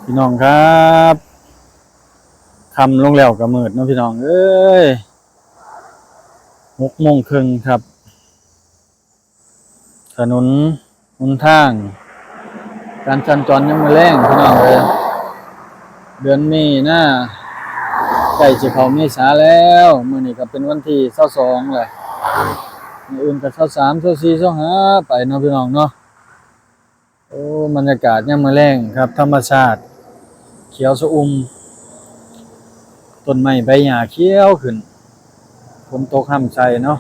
พี่น้องครับคำลงแล้วก็มืดเนาะพี่น้องเอ้ย6:30ครับถนนหนทางการสัญจรยังมาแรงพี่น้องเลยเดือนนี้นะใกล้จะเข้าเมษาแล้วมื้อนี้ก็เป็นวันที่22เลยมื้ออื่นก็23 24 25ไปเนาะพี่น้องเนาะโอ้บรรยากาศยังมาแรงครับธรรมชาติเขียวชอุ่มต้นไม้ใบหญ้าเขียวขึ้นฝนตกห่ำใจเนาะ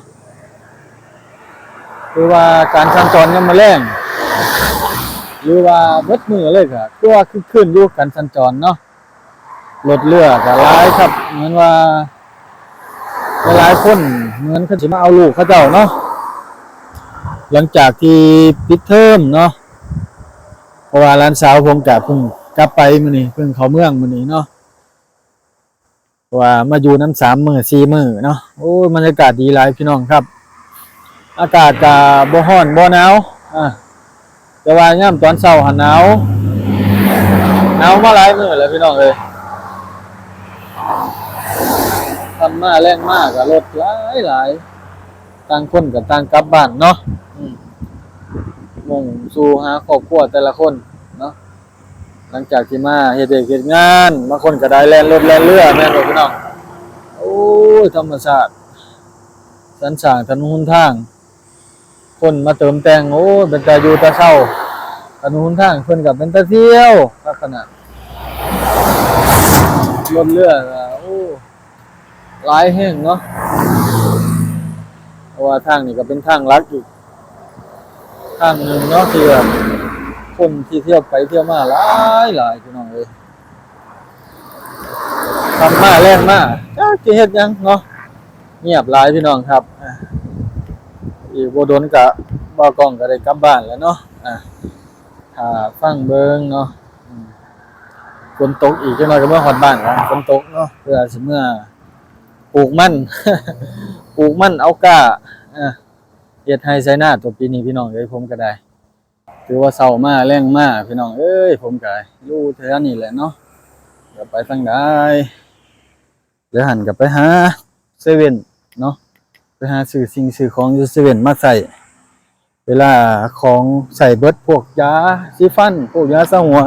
คือว่าการสัญจรยังมาแรงหรือว่าเบิดมือเลยก็คือว่าขึ้นอยู่การสัญจรเนาะรถเรือก็หลายครับเหมือนว่าหลายคนเหมือนเขาสิมาเอาลูกเขาเจ้าเนาะหลังจากที่ปิดเทอมเนาะเพราะว่าหลานสาวผมก็เพิ่งกลับไปมื้อนี้เพิ่งเข้าเมืองมื้อนี้เนาะว่ามาอยู่น้ำ3 มื้อ 4 มื้อเนาะโอ้บรรยากาศดีหลายพี่น้องครับอากาศก็บ่ร้อนบ่หนาวแต่ว่ายามตอนเช้าหันหนาวมาหลายมื้อแล้วพี่น้องเอ้ยทำมาแรงมากก็รถหลายต่างคนก็ต่างกลับบ้านเนาะมุ่งสู่หาครอบครัวแต่ละคนเนาะหลังจากที่มาเฮ็ดเฮ็ดงานบางคนก็ได้แล่นรถแล่นเรือแม่นบ่พี่น้องโอ้ยธรรมชาติสรรสร้างถนนหนทางคนมาเติมแต่งโอ้เป็นตาอยู่ตาเศร้าถนนหนทางเพิ่นก็เป็นตาเที่ยวลักษณะรถเรือก็โอ้หลายแห่งเนาะเพราะว่าทางนี้ก็เป็นทางลัดอีกทางหนึ่งเนาะที่แบบคนที่เที่ยวไปเที่ยวมาหลายพี่น้องเอ้ยทำมาแรงมากจักสิเฮ็ดหยังเนาะเงียบหลายพี่น้องครับอีกบ่โดนก็บ่กล้องก็ได้กลับบ้านแล้วเนาะถ้าฟังเบิ่งเนาะฝนตกอีกจังหน่อยก็เมื่อฮอดบ้านแล้วฝนตกเนาะเพื่อสิเมื่อปลูกมัน ปลูกมันเอาก้าเฮ็ดไร่ไถนาตัวปีนี้พี่น้องเอ้ยผมก็ได้ถือว่าเช้ามาแรงมาพี่น้องเอ้ยผมก็อยู่แถวนี้แหละเนาะก็ไปทางใดเดี๋ยวหันก็ไปหาเซเว่นเนาะไปหาซื้อสิ่งซื้อของอยู่เซเว่นมาใส่เวลาของใส่เบิดพวกยาสีฟันพวกยาสระหัว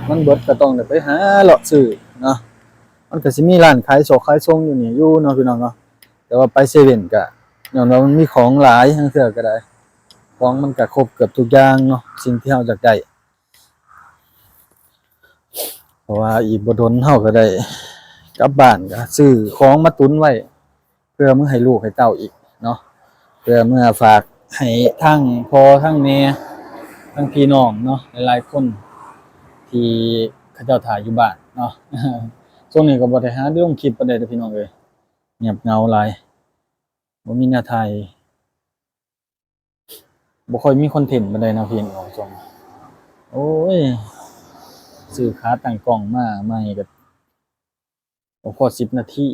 มันเบิดก็ต้องได้ไปหาเลาะซื้อเนาะมันก็สิมีร้านขายสอกขายทรงอยู่นี่อยู่เนาะพี่น้องเนาะแต่ว่าไปเซเว่นก็ย้อนว่ามันมีของหลายทั้งเทื่อก็ได้ของมันก็ครบเกือบทุกอย่างเนาะสิ่งที่เราอยากได้เพราะว่าอีกบ่โดนเราก็ได้กลับบ้านก็ซื้อของมาตุนไว้เพื่อมื้อให้ลูกให้เต้าอีกเนาะเพื่อเมื่อฝากให้ทั้งพ่อทั้งแม่ทั้งพี่น้องเนาะหลายๆคนที่เขาเจ้าถ่ายอยู่บ้านเนาะ ช่วงนี้ก็บ่ได้หาลงคลิปปานใดเด้อพี่น้องเอ้ยเงียบเหงาหลายบ่มีแนวถ่ายบ่ค่อยมีคอนเทนต์ปานใดเนาะพี่น้องช่วงโอ้ยซื้อขาตั้งกล้องมาใหม่ก็บ่พอ10 นาที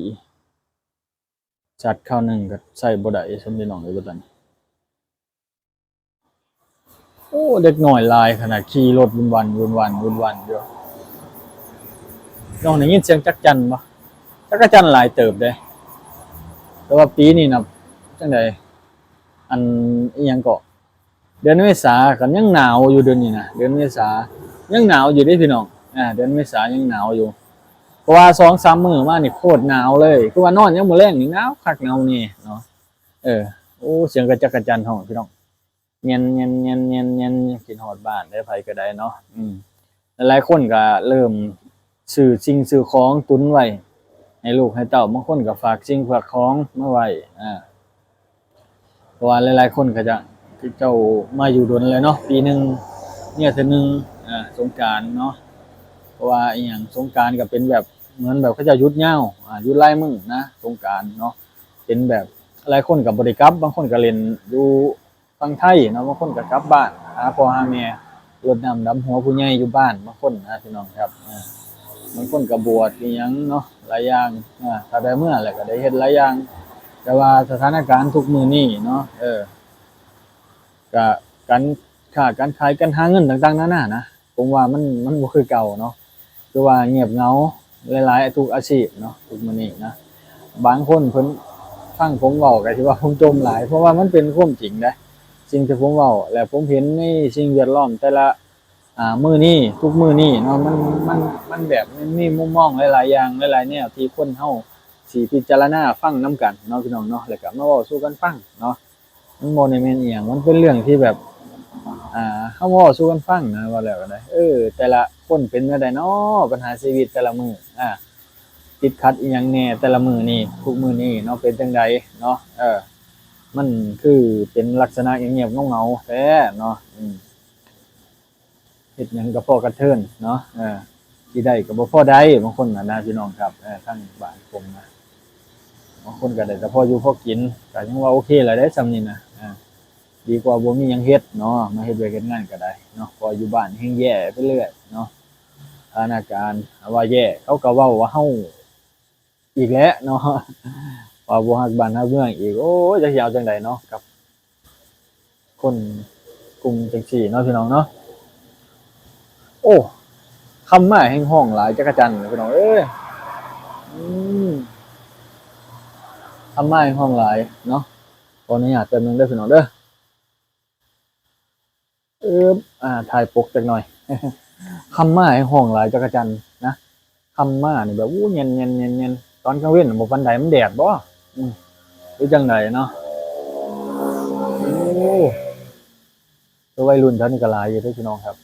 ชัดคราวหนึงก็ใช้บ่ได้ซุมพี่น้องเอ้ยเบิดนั้นโอ้เด็กน้อยหลายขนาดขี่รถวุ่นวันอยู่น้องได้ยินเสียงจักจั่นบ่จักจั่นหลายเติบเด้แต่ว่าปีนี้น่ะจังได๋อันอิหยังก็เดือนเมษาก็ยังหนาวอยู่เดือนนี้นะเดือนเมษายังหนาวอยู่เด้พี่น้องเดือนเมษายังหนาวอยู่เพราะว่า 2-3 มื้อมานี่โคตรหนาวเลยคือว่านอนยังมื้อแลงนี่หนาวคักหนาวแน่เนาะโอ้เสียงกระจักกระจั่นฮ้องพี่น้องเงียนๆคิดฮอดบ้านได้ไผก็ได้เนาะหลายๆคนก็เริ่มซื้อสิ่งซื้อของตุนไว้ให้ลูกให้เต้าบางคนก็ฝากสิ่งฝากของมาไว้เพราะว่าหลายๆคนก็จะที่เจ้ามาอยู่ดนเลยเนาะปีหนึงเนี่ยเทื่อนึงสงกรานต์เนาะเพราะว่าอีหยังสงกรานต์ก็เป็นแบบเหมือนแบบเขาจะหยุดยาวหยุดหลายมื้อนะสงกรานต์เนาะเป็นแบบหลายคนก็บ่ได้กลับบางคนก็เล่นอยู่ฝั่งไทยเนาะบางคนก็กลับบ้านหาพ่อหาแม่รดน้ำดำหัวผู้ใหญ่อยู่บ้านบางคนนะพี่น้องครับบางคนก็บวชอีหยังเนาะหลายอย่างถ้าได้เมื่อแหละก็ได้เฮ็ดหลายอย่างแต่ว่าสถานการณ์ทุกมื้อนี้เนาะก็การค้าการขายการหาเงินต่างๆนานานะผมว่ามันบ่คือเก่าเนาะ คือว่าเงียบเหงาหลายๆทุกอาชีพเนาะทุกมื้อนี้นะบางคนเพิ่นฟังผมเว้าก็สิว่าผมจมหลายเพราะว่ามันเป็นความจริงเด้สิ่งที่ผมเว้าและผมเห็นในสิ่งแวดล้อมแต่ละมื้อนี้ทุกมื้อนี้เนาะมันแบบมันมีมุมมองหลายๆอย่างหลายๆแนวที่คนเฮาสิพิจารณาฟังนำกันเนาะพี่น้องเนาะแล้วก็มาเว้าสู่กันฟังเนาะมันบ่ได้แม่นอิหยังมันเป็นเรื่องที่แบบเฮาเว้าสู่กันฟังนะว่าแล้วก็ได้แต่ละคนเป็นแนวใดน้อปัญหาชีวิตแต่ละมื้อติดขัดอิหยังแหน่แต่ละมื้อนี้ทุกมื้อนี้เนาะเป็นจังไดเนาะมันคือเป็นลักษณะเงียบๆเหงาๆแท้เนาะเฮ็ดหยังก็พอกระเทินเนาะสิได้ก็บ่พอได้บางคนน่ะนะพี่น้องครับทางบ้านผมนะบางคนก็ได้แต่พออยู่พอกินก็ยังว่าโอเคแล้วได้ส่ำนี้นะดีกว่าบ่มีหยังเฮ็ดเนาะมาเฮ็ดเวียกเฮ็ดงานก็ได้เนาะพออยู่บ้านแฮ่งแย่ไปเรื่อยเนาะสถานการณ์ว่าแย่เขาก็เว้าว่าเฮาอีกแล้วเนาะว่าบ่ฮักบ้านฮักเมืองอีกโอ้ยจักสิเอาจังไดเนาะกับคนกรุงจังซี่เนาะพี่น้องเนาะโอ้คำมาแฮ่งห้องหลายจักจั่นพี่น้องเอ้ยอืมคำมาแฮ่งห้องหลายเนาะขออนุญาตแป๊บนึงเด้อพี่น้องเด้ออึบถ่ายปกจักหน่อยคำมาแฮ่งห้องหลายจักจั่นนะคำมานี่แบบอู้เย็นๆๆๆตอนกลางเว้นบ่ปานใดมันแดดบ่อืมหรือจังไดเนาะโอ้ตัววัยรุ่นแถวนี้ก็หลายอยู่เด้อพี่น้องครับ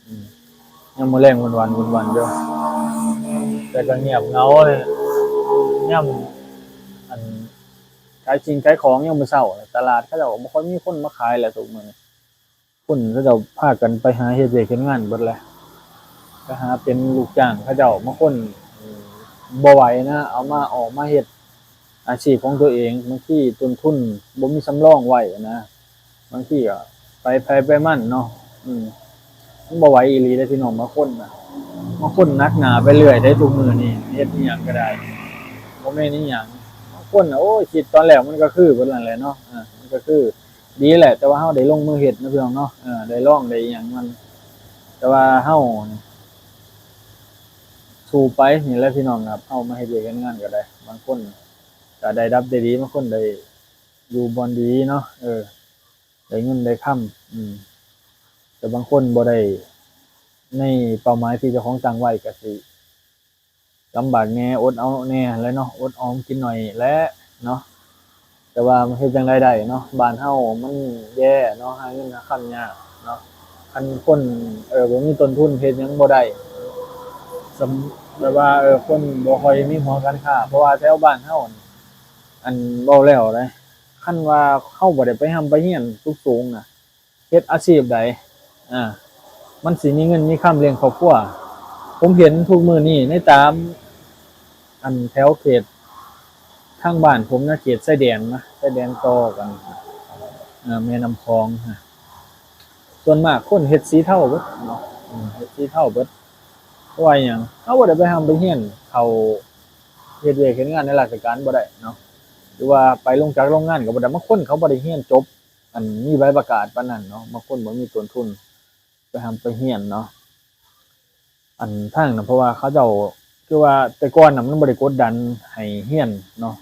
ยามมื้อแลงวันๆเด้อแต่ก็เงียบเหงาเลยยามอันขายสิ่งขายของยามมื้อเช้าตลาดเขาเจ้าก็บ่ค่อยมีคนมาขายแล้วทุกมื้อนี้คนเขาเจ้าพากันไปหาเฮ็ดเวียกเฮ็ดงานเบิดแล้วไปหาเป็นลูกจ้างเขาเจ้าบางคนบ่ไหวนะออกมาเฮ็ดอาชีพของตัวเองบางทีต้นทุนบ่มีสำรองไว้นะบางทีก็ไปไผไปมันเนาะอืมมันบ่ไหวอีหลีเด้อพี่น้องบางคนน่ะบางคนหนักหนาไปเรื่อยได้ทุกมื้อนี้เฮ็ดอิหยังก็ได้บ่แม่นอิหยังบางคนน่ะโอ้ยคิดตอนแรกมันก็คือเบิดนั่นแหละเนาะมันก็คือดีแหละแต่ว่าเฮาได้ลงมือเฮ็ดนะพี่น้องเนาะได้ลองได้อิหยังมันแต่ว่าเฮาสู้ไปนี่แหละพี่น้องครับเฮามาเฮ็ดเวียกเฮ็ดงานก็ได้บางคนก็ได้รับได้ดีบางคนได้อยู่บ่อนดีเนาะได้เงินได้ค่แต่บางคนบ่ได้ในเป้าหมายที่เจ้าของตั้งไว้ก็สิลำบากแหน่อดเอาแหน่แหละเนาะอดออมกินหน่อยแหละเนาะแต่ว่าเฮ็ดจั่งใดได้เนาะบ้านเฮามันแย่เนาะหาเงินหาค่ำยากเนาะคันคนบ่มีต้นทุนเฮ็ดหยังบ่ได้แบบว่าคนบ่ค่อยมีหัวการค้าเพราะว่าแถวบ้านเฮานี่อันเว้าแล้วนะคันว่าเฮาบ่ได้ไปร่ำไปเรียนสูงๆน่ะเฮ็ดอาชีพใดอามันสิมีเงินมีค่ำเลี้ยงครอบครัวผมเห็นทุกมื้อนี้ในตามอันแถวเขตทางบ้านผมนะเขตชายแดนนะชายแดนต่อกันแม่น้ำคลองส่วนมากคนเฮ็ดสีเทาเบิดเนาะเฮ็ดสีเทาเบิดเพราะว่าหยังเราบ่ได้ไปร่ำไปเรียนเข้าเฮ็ดเวียกเฮ็ดงานในราชการบ่ได้เนาะหรือว่าไปโรงจักรโรงงานก็บ่ได้บางคนเขาบ่ได้เรียนจบอันมีใบประกาศปานนั้นเนาะบางคนบ่มีต้นทุนไปร่ำไปเรียนเนาะอันทางนั้นเพราะว่าเขาเจ้าคือว่าแต่ก่อนน่ะมันบ่ได้กดดันให้เรียนเนาะ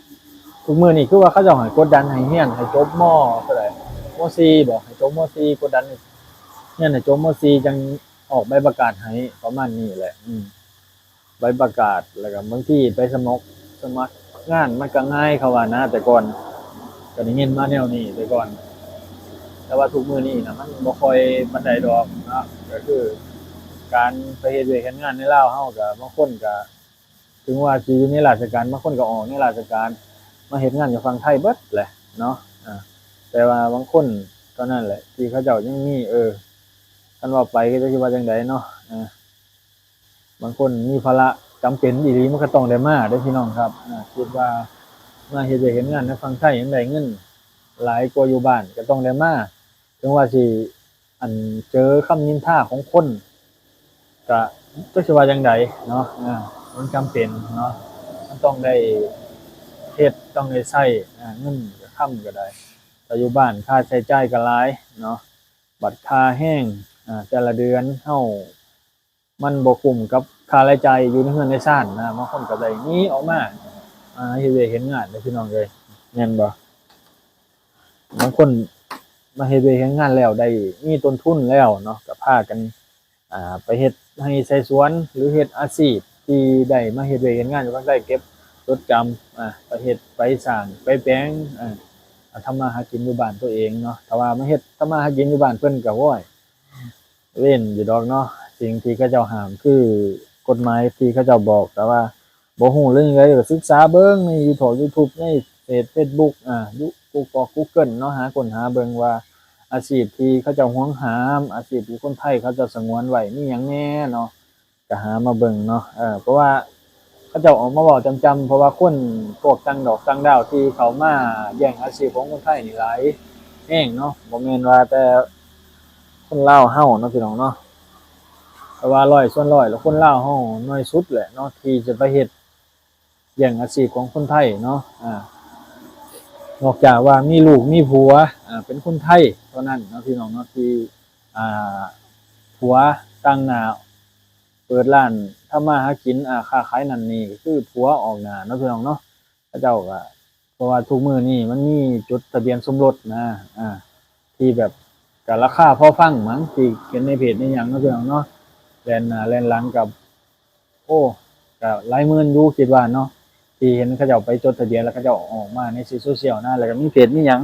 ทุกมื้อนี้คือว่าเขาเจ้าให้กดดันให้เรียนให้จบม. เท่าใดม. 4บ่ให้จบม. 4กดดันให้เรียนให้จบม. 4จังออกใบประกาศให้ประมาณนี้แหละใบประกาศแล้วก็บางทีไปสมัครงานมันก็ง่ายเขาว่านะแต่ก่อนก็ได้ยินมาแนวนี้แต่ก่อนแต่ว่าทุกมื้อนี้น่ะมันบ่ค่อยปานใดดอกเนาะก็คือการไปเฮ็ดเวียกเฮ็ดงานในลาวเฮาก็บางคนก็ถึงว่าสิอยู่ในราชการบางคนก็ออกในราชการมาเฮ็ดงานอยู่ฝั่งไทยเบิดแหละเนาะแต่ว่าบางคนเท่านั้นแหละที่เขาเจ้ายังมีคันว่าไปก็จักสิว่าจั่งใดเนาะบางคนมีภาระจำเป็นอีหลีมันก็ต้องได้มาเด้อพี่น้องครับคิดว่ามาเฮ็ดเวียกเฮ็ดงานในฝั่งไทยยังได้เงินหลายกว่าอยู่บ้านก็ต้องได้มาถึงว่าสิอันเจอคำนินทาของคนก็จักสิว่าจั่งใดเนาะมันจำเป็นเนาะมันต้องได้เฮ็ดต้องได้ใช้เงินก็ค่ำก็ได้แต่อยู่บ้านค่าใช้จ่ายก็หลายเนาะบัตรค่าแรงแต่ละเดือนเฮา มันบ่คุ้มกับค่ารายจ่ายอยู่ในเรือนในซ่านนะบางคนก็ได้หนีออกมาเฮ็ดเวียกเฮ็ดงานเด้อพี่น้องเอ้ยแม่นบ่บางคนมาเฮ็ดเวียกเฮ็ดงานแล้วได้มีต้นทุนแล้วเนาะก็พากันไปเฮ็ดให้ไสสวนหรือเฮ็ดอาชีพที่ได้มาเฮ็ดเวียกเฮ็ดงานอยู่ภาคใต้เก็บจดจำไปเฮ็ดไปสร้างไปแปลงทำมาหากินอยู่บ้านตัวเองเนาะถ้าว่ามาเฮ็ดทำมาหากินอยู่บ้านเพิ่นก็โอ้ยเว้นอยู่ดอกเนาะสิ่งที่เขาเจ้าห้ามคือกฎหมายที่เขาเจ้าบอกแต่ว่าบ่ฮู้เรื่องใดก็ศึกษาเบิ่งใน YouTube ในFacebook Google เนาะค้นหาเบิ่งว่าอาชีพที่เขาเจ้าหวงหามอาชีพที่คนไทยเขาเจ้าสงวนไว้มีหยังแหน่เนาะก็หามาเบิ่งเนาะเพราะว่าเขาเจ้าออกมาเว้าจำๆเพราะว่าคนพวกต่างดอกต่างดาวที่เขามาแย่งอาชีพของคนไทยนี่หลายแฮงเนาะบ่แม่นว่าแต่คนลาวเฮาเนาะพี่น้องเนาะแต่ว่า100ส่วน100แล้วคนลาวเฮาน้อยสุดแหละเนาะที่จะไปเฮ็ดแย่งอาชีพของคนไทยเนาะนอกจากว่ามีลูกมีผัวเป็นคนไทยเท่านั้นเนาะพี่น้องเนาะที่อ่าผัวตั้งหน้าเปิดร้านทำมาหากินค้าขายนั่นนี่คือผัวออกหน้าเนาะพี่น้องเนาะเขาเจ้าก็เพราะว่าทุกมื้อนี้มันมีจดทะเบียนสมรสนะที่แบบก็ราคาพอฟังมั้งที่เห็นในเพจในหยังเนาะพี่น้องเนาะแล่นหน้าแล่นหลังกับโอ้ก็หลายหมื่นอยู่คิดว่าเนาะที่เห็นเขาเจ้าไปจดทะเบียนแล้วเขาเจ้าออกมาในสื่อโซเชียลนะแล้วก็มีเพจมีหยัง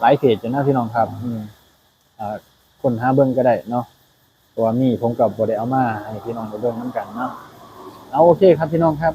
หลายเพจอยู่นะพี่น้องครับค้นหาเบิ่งก็ได้เนาะเพราะว่ามีผมก็บ่ได้เอามาให้พี่น้องได้เบิ่งนำกันเนาะเอาโอเคครับพี่น้องครับ